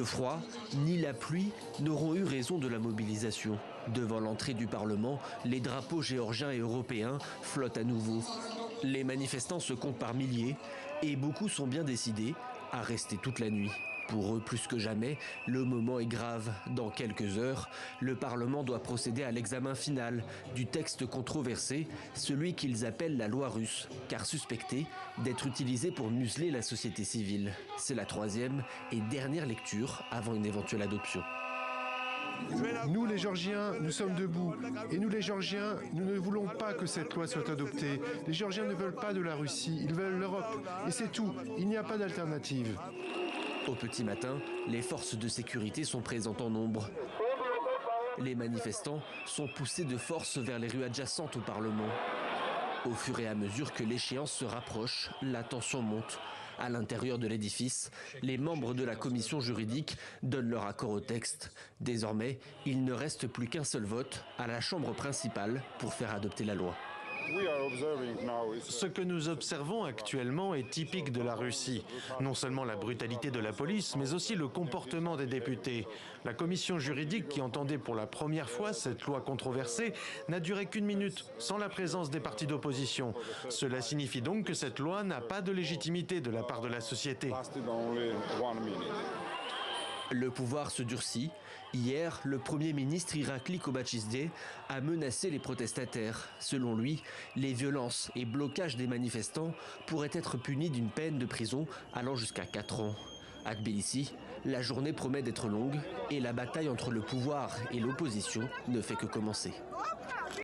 le froid, ni la pluie n'auront eu raison de la mobilisation. Devant l'entrée du Parlement, les drapeaux géorgiens et européens flottent à nouveau. Les manifestants se comptent par milliers et beaucoup sont bien décidés à rester toute la nuit. Pour eux, plus que jamais, le moment est grave. Dans quelques heures, le Parlement doit procéder à l'examen final du texte controversé, celui qu'ils appellent la loi russe, car suspecté d'être utilisé pour museler la société civile. C'est la troisième et dernière lecture avant une éventuelle adoption. Nous, les Géorgiens, nous sommes debout. Et nous, les Géorgiens, nous ne voulons pas que cette loi soit adoptée. Les Géorgiens ne veulent pas de la Russie, ils veulent l'Europe. Et c'est tout, il n'y a pas d'alternative. Au petit matin, les forces de sécurité sont présentes en nombre. Les manifestants sont poussés de force vers les rues adjacentes au Parlement. Au fur et à mesure que l'échéance se rapproche, la tension monte. À l'intérieur de l'édifice, les membres de la commission juridique donnent leur accord au texte. Désormais, il ne reste plus qu'un seul vote à la chambre principale pour faire adopter la loi. Ce que nous observons actuellement est typique de la Russie. Non seulement la brutalité de la police, mais aussi le comportement des députés. La commission juridique qui entendait pour la première fois cette loi controversée n'a duré qu'1 minute, sans la présence des partis d'opposition. Cela signifie donc que cette loi n'a pas de légitimité de la part de la société. Le pouvoir se durcit. Hier, le Premier ministre Irakli Kobachizdé a menacé les protestataires. Selon lui, les violences et blocages des manifestants pourraient être punis d'une peine de prison allant jusqu'à 4 ans. À Tbilissi, la journée promet d'être longue et la bataille entre le pouvoir et l'opposition ne fait que commencer.